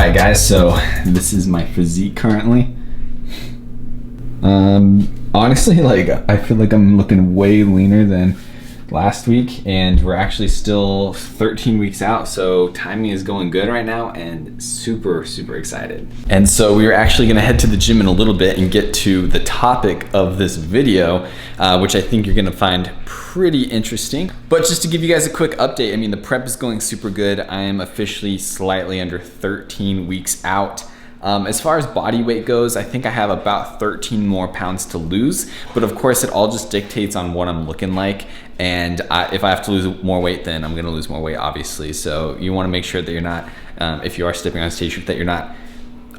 Alright guys, so this is my physique currently. Honestly, like, I feel like I'm looking way leaner than last week, and we're actually still 13 weeks out, so timing is going good right now and super excited. And so we're actually gonna head to the gym in a little bit and get to the topic of this video, which I think you're gonna find pretty interesting. But just to give you guys a quick update, I mean, the prep is going super good. I am officially slightly under 13 weeks out. As far as body weight goes, I think I have about 13 more pounds to lose, but of course it all just dictates on what I'm looking like. And if I have to lose more weight, then I'm gonna lose more weight, obviously. So you wanna make sure that you're not, if you are stepping on stage, that you're not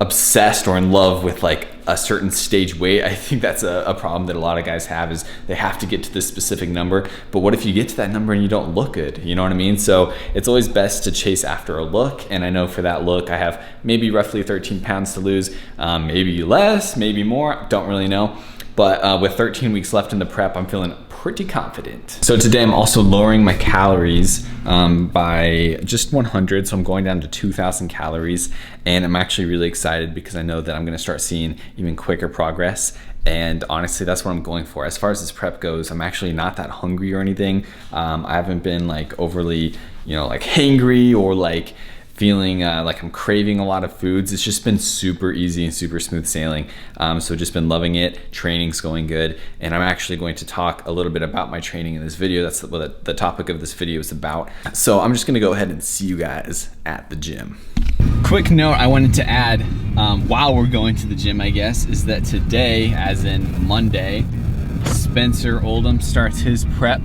obsessed or in love with like a certain stage weight. I think that's a problem that a lot of guys have, is they have to get to this specific number. But what if you get to that number and you don't look good? You know what I mean? So it's always best to chase after a look. And I know for that look, I have maybe roughly 13 pounds to lose, maybe less, maybe more, don't really know. But with 13 weeks left in the prep, I'm feeling pretty confident. So today I'm also lowering my calories by just 100. So I'm going down to 2,000 calories. And I'm actually really excited because I know that I'm gonna start seeing even quicker progress. And honestly, that's what I'm going for. As far as this prep goes, I'm actually not that hungry or anything. I haven't been like overly, like hangry or like feeling like I'm craving a lot of foods. It's just been super easy and super smooth sailing. So just been loving it. Training's going good. And I'm actually going to talk a little bit about my training in this video. That's what the topic of this video is about. So I'm just gonna go ahead and see you guys at the gym. Quick note I wanted to add while we're going to the gym, I guess, is that today, as in Monday, Spencer Oldham starts his prep.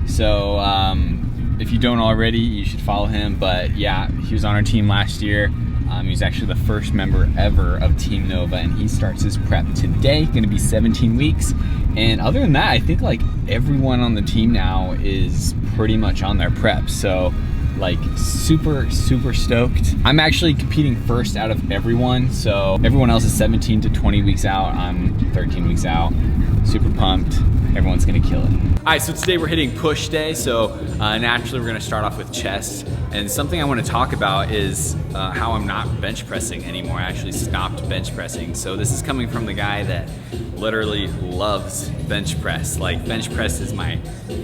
So if you don't already, you should follow him. But yeah, he was on our team last year. He was actually the first member ever of Team Nova, and he starts his prep today. Gonna be 17 weeks. And other than that, I think like everyone on the team now is pretty much on their prep. So like super stoked. I'm actually competing first out of everyone. So everyone else is 17 to 20 weeks out. I'm 13 weeks out. Super pumped. Everyone's gonna kill it. All right, so today we're hitting push day. So naturally we're gonna start off with chest. And something I wanna talk about is how I'm not bench pressing anymore. I actually stopped bench pressing. So this is coming from the guy that literally loves bench press. Like, bench press is my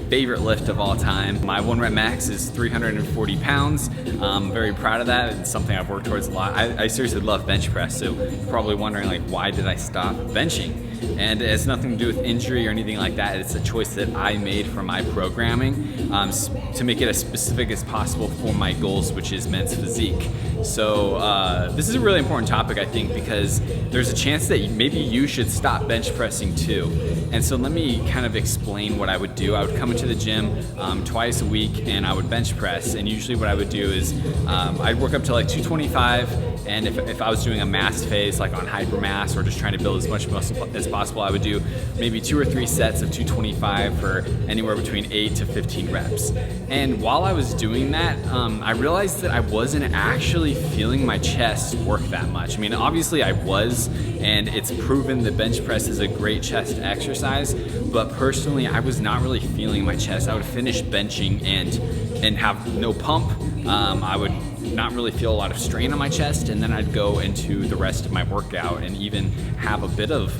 favorite lift of all time. My 1 rep max is 340 pounds. I'm very proud of that. It's something I've worked towards a lot. I seriously love bench press. So you're probably wondering, like, why did I stop benching? And it has nothing to do with injury or anything like that. It's a choice that I made for my programming to make it as specific as possible for my goals, which is men's physique. So this is a really important topic, I think, because there's a chance that maybe you should stop bench pressing too. And so let me kind of explain what I would do. I would come into the gym twice a week and I would bench press. And usually what I would do is I'd work up to like 225. And if I was doing a mass phase, like on hypermass or just trying to build as much muscle as possible, I would do maybe 2 or 3 sets of 225 for anywhere between 8 to 15 reps. And while I was doing that, I realized that I wasn't actually feeling my chest work that much. I mean, obviously I was, and it's proven that bench press is a great chest exercise, but personally, I was not really feeling my chest. I would finish benching and have no pump. I would not really feel a lot of strain on my chest, and then I'd go into the rest of my workout and even have a bit of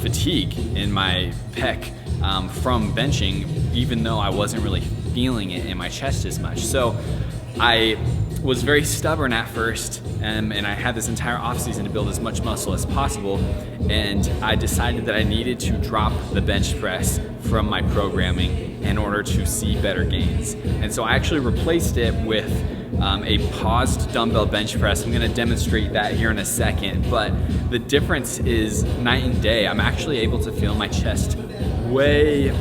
fatigue in my pec from benching, even though I wasn't really feeling it in my chest as much. So I was very stubborn at first, and I had this entire off season to build as much muscle as possible, and I decided that I needed to drop the bench press from my programming in order to see better gains. And so I actually replaced it with a paused dumbbell bench press. I'm gonna demonstrate that here in a second, but the difference is night and day. I'm actually able to feel my chest way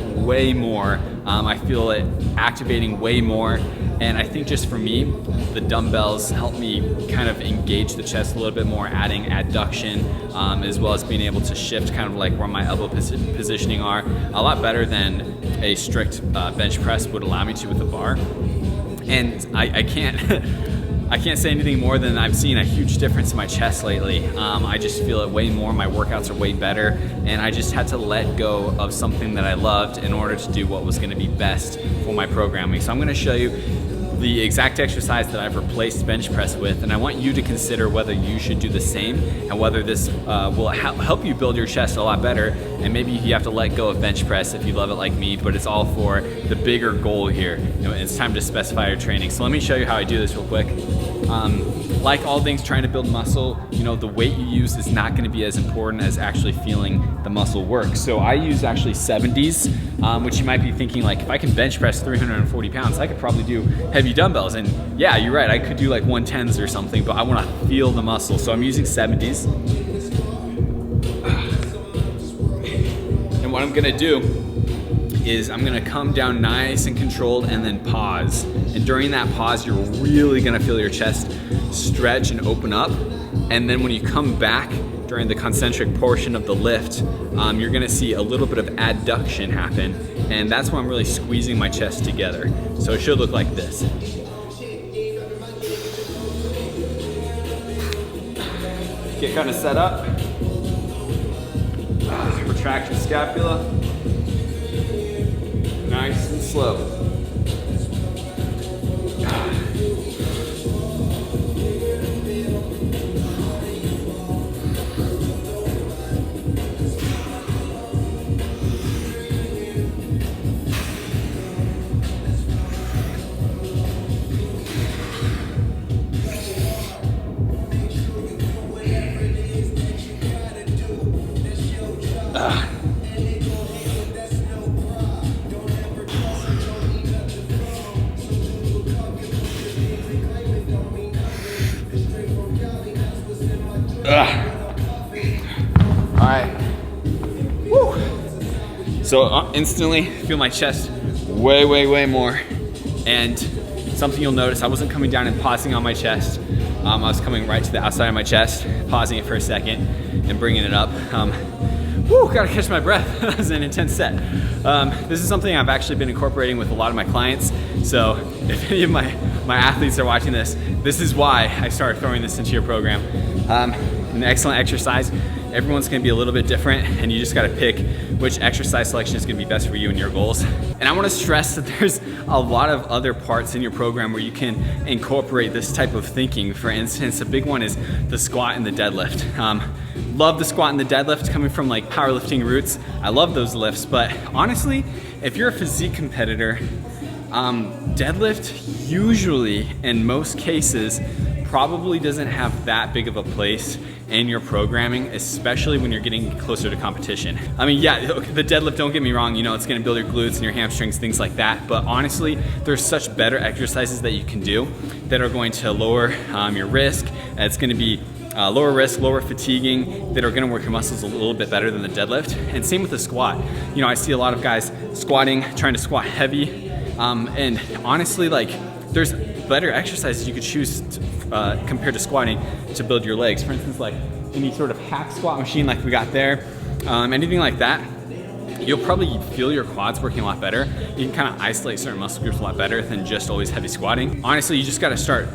more. I feel it activating way more. And I think just for me, the dumbbells help me kind of engage the chest a little bit more, adding adduction, as well as being able to shift kind of like where my elbow positioning are, a lot better than a strict bench press would allow me to with a bar. And I can't say anything more than I've seen a huge difference in my chest lately. I just feel it way more, my workouts are way better, and I just had to let go of something that I loved in order to do what was gonna be best for my programming. So I'm gonna show you the exact exercise that I've replaced bench press with, and I want you to consider whether you should do the same and whether this will help you build your chest a lot better. And maybe you have to let go of bench press if you love it like me, but it's all for the bigger goal here. It's time to specify your training. So let me show you how I do this real quick. Like all things trying to build muscle, the weight you use is not going to be as important as actually feeling the muscle work. So I use actually 70s, which you might be thinking like, if I can bench press 340 pounds, I could probably do heavy dumbbells. And yeah, you're right, I could do like 110s or something, but I want to feel the muscle. So I'm using 70s. And what I'm going to do is I'm gonna come down nice and controlled and then pause. And during that pause, you're really gonna feel your chest stretch and open up. And then when you come back during the concentric portion of the lift, you're gonna see a little bit of adduction happen. And that's when I'm really squeezing my chest together. So it should look like this. Get kind of set up. Retract your scapula. Nice and slow. Alright. Woo. So instantly feel my chest way more. And something you'll notice, I wasn't coming down and pausing on my chest. I was coming right to the outside of my chest, pausing it for a second and bringing it up. Gotta catch my breath. That was an intense set. This is something I've actually been incorporating with a lot of my clients. So if any of my athletes are watching this, this is why I started throwing this into your program. An excellent exercise. Everyone's gonna be a little bit different, and you just gotta pick which exercise selection is gonna be best for you and your goals. And I wanna stress that there's a lot of other parts in your program where you can incorporate this type of thinking. For instance, a big one is the squat and the deadlift. Love the squat and the deadlift coming from like powerlifting roots. I love those lifts, but honestly, if you're a physique competitor, deadlift usually, in most cases, probably doesn't have that big of a place in your programming, especially when you're getting closer to competition. I mean, yeah, the deadlift, don't get me wrong, it's gonna build your glutes and your hamstrings, things like that, but honestly, there's such better exercises that you can do that are going to lower your risk. It's gonna be lower risk, lower fatiguing, that are gonna work your muscles a little bit better than the deadlift. And same with the squat. I see a lot of guys squatting, trying to squat heavy, and honestly, like, there's better exercises you could choose to, compared to squatting to build your legs. For instance, like any sort of hack squat machine like we got there, anything like that, you'll probably feel your quads working a lot better. You can kind of isolate certain muscle groups a lot better than just always heavy squatting. Honestly, you just got to start,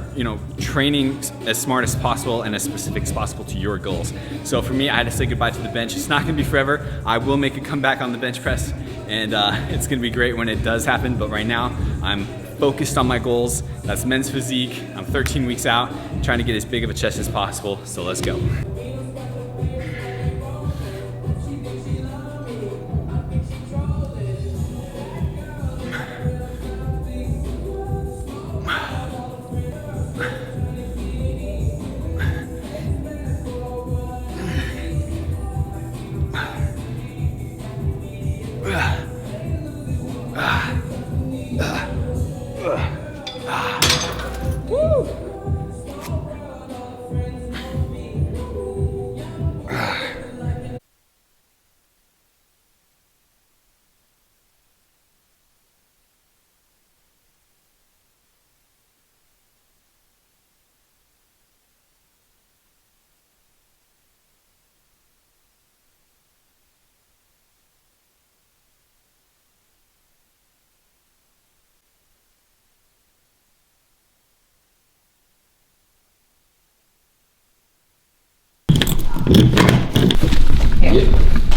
training as smart as possible and as specific as possible to your goals. So for me, I had to say goodbye to the bench. It's not going to be forever. I will make a comeback on the bench press, and it's going to be great when it does happen. But right now, I'm focused on my goals. That's men's physique. I'm 13 weeks out, trying to get as big of a chest as possible. So let's go.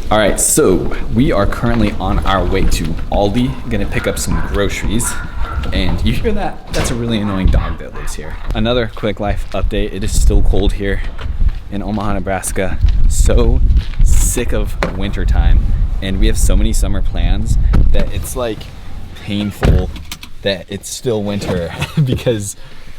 All right, so we are currently on our way to Aldi. Gonna pick up some groceries. And you hear that? That's a really annoying dog that lives here. Another quick life update. It is still cold here in Omaha, Nebraska. So sick of winter time. And we have so many summer plans that it's like painful that it's still winter because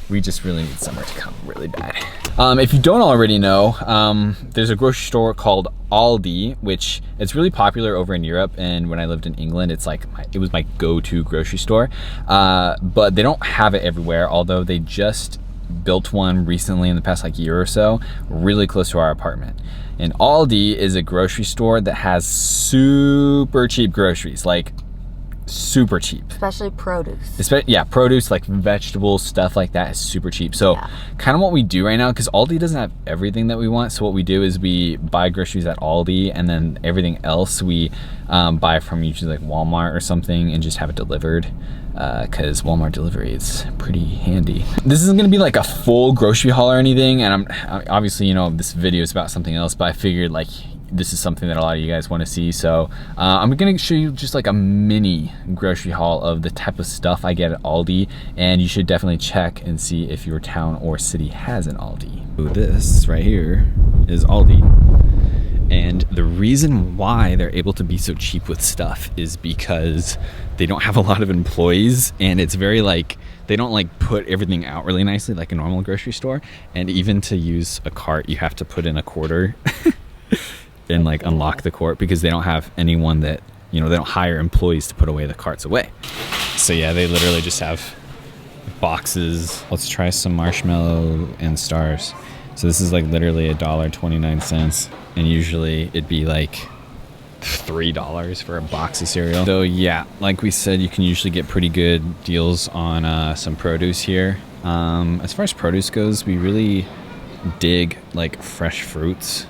we just really need summer to come really bad. If you don't already know, there's a grocery store called Aldi, which it's really popular over in Europe. And when I lived in England, it's like it was my go-to grocery store. But they don't have it everywhere, although they just built one recently in the past like year or so, really close to our apartment. And Aldi is a grocery store that has super cheap groceries, like super cheap. Especially produce. Yeah, produce, like vegetables, stuff like that is super cheap. So kind of what we do right now, because Aldi doesn't have everything that we want, so what we do is we buy groceries at Aldi, and then everything else we buy from usually like Walmart or something and just have it delivered, because Walmart delivery is pretty handy. This isn't gonna be like a full grocery haul or anything, and I'm obviously, you know, this video is about something else, but I figured like this is something that a lot of you guys want to see. So I'm gonna show you just like a mini grocery haul of the type of stuff I get at Aldi, and you should definitely check and see if your town or city has an Aldi. So this right here is Aldi, and the reason why they're able to be so cheap with stuff is because they don't have a lot of employees, and it's very like, they don't like put everything out really nicely like a normal grocery store. And even to use a cart, you have to put in a quarter and like unlock the cart, because they don't have anyone that, you know, they don't hire employees to put away the carts away. So yeah, they literally just have boxes. Let's try some marshmallow and stars. So this is like literally $1.29, and usually it'd be like $3 for a box of cereal. So yeah, like we said, you can usually get pretty good deals on some produce here. As far as produce goes, we really dig like fresh fruits.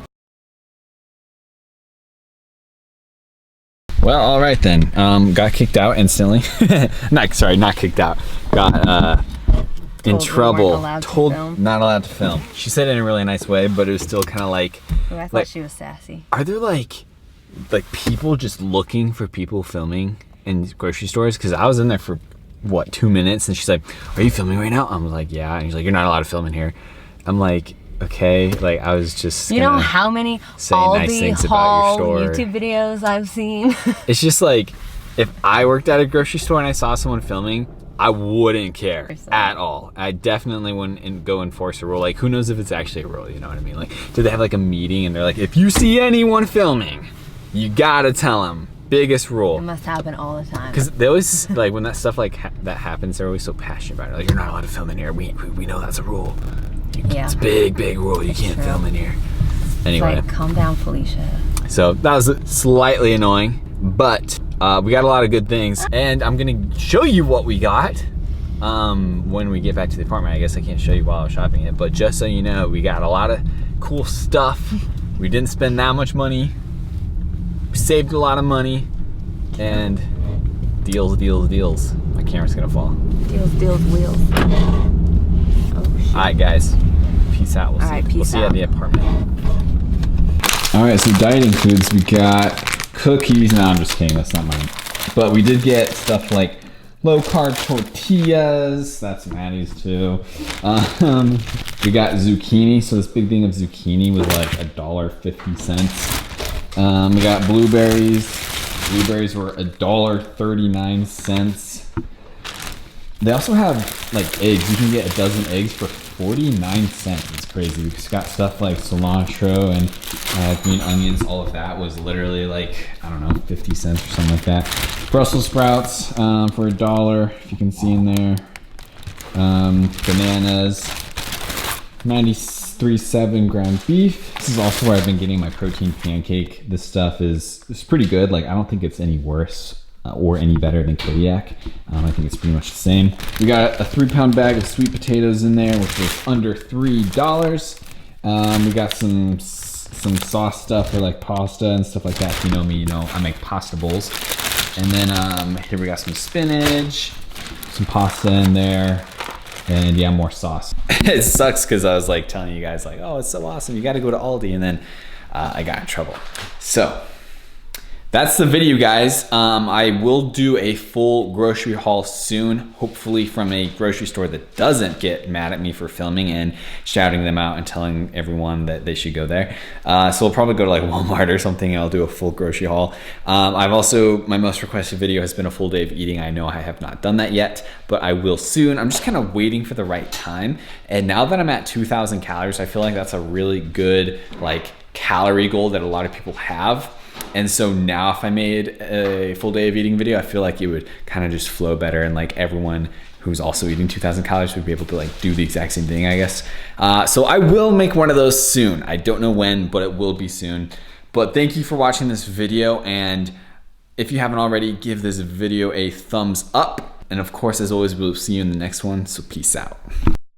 Well, all right then. Got kicked out instantly. Not kicked out. Got in trouble. Told not allowed to film. She said it in a really nice way, but it was still kind of like. Ooh, I thought she was sassy. Are there like people just looking for people filming in grocery stores? Because I was in there for what, 2 minutes, and she's like, "Are you filming right now?" I'm like, "Yeah." And she's like, "You're not allowed to film in here." I'm like, okay, like I was just, you know how many Aldi haul YouTube videos I've seen? It's just like, if I worked at a grocery store and I saw someone filming, I wouldn't care at all. I definitely wouldn't go enforce a rule. Like, who knows if it's actually a rule, you know what I mean? Like, do they have like a meeting and they're like, if you see anyone filming, you gotta tell them. Biggest rule. It must happen all the time. Because they always, like, when that stuff like that happens, they're always so passionate about it. Like, you're not allowed to film in here. We know that's a rule. It's a big rule. You can't film in here. Anyway. It's like, calm down, Felicia. So that was slightly annoying, but we got a lot of good things, and I'm gonna show you what we got when we get back to the apartment. I guess I can't show you while I was shopping it, but just so you know, we got a lot of cool stuff. We didn't spend that much money. We saved a lot of money, and deals. My camera's gonna fall. Deals, wheels. All right, guys. Peace out. We'll see you at the apartment. All right, so dieting foods. We got cookies. No, I'm just kidding. That's not mine. But we did get stuff like low-carb tortillas. That's Maddie's too. We got zucchini. So this big thing of zucchini was like $1.50. We got blueberries. Blueberries were $1.39. They also have like eggs. You can get a dozen eggs for 49 cents. It's crazy. We just got stuff like cilantro and green onions. All of that was literally like, I don't know, 50 cents or something like that. Brussels sprouts for $1, if you can see in there. Bananas, 93.7 ground beef. This is also where I've been getting my protein pancake. This stuff is pretty good. Like, I don't think it's any worse or any better than Kodiak. I think it's pretty much the same. We got a 3-pound bag of sweet potatoes in there, which was under $3. We got some sauce stuff for like pasta and stuff like that. If you know me, you know I make pasta bowls. And then here we got some spinach, some pasta in there, and yeah, more sauce. It sucks because I was like telling you guys like, oh, it's so awesome, you got to go to Aldi, and then I got in trouble. So that's the video, guys. I will do a full grocery haul soon, hopefully from a grocery store that doesn't get mad at me for filming and shouting them out and telling everyone that they should go there. So we'll probably go to like Walmart or something and I'll do a full grocery haul. I've also, my most requested video has been a full day of eating. I know I have not done that yet, but I will soon. I'm just kind of waiting for the right time. And now that I'm at 2,000 calories, I feel like that's a really good like calorie goal that a lot of people have. And so now if I made a full day of eating video, I feel like it would kind of just flow better, and like everyone who's also eating 2,000 calories would be able to like do the exact same thing, I guess. So I will make one of those soon. I don't know when, but it will be soon. But thank you for watching this video, and if you haven't already, give this video a thumbs up. And of course, as always, we'll see you in the next one, so peace out.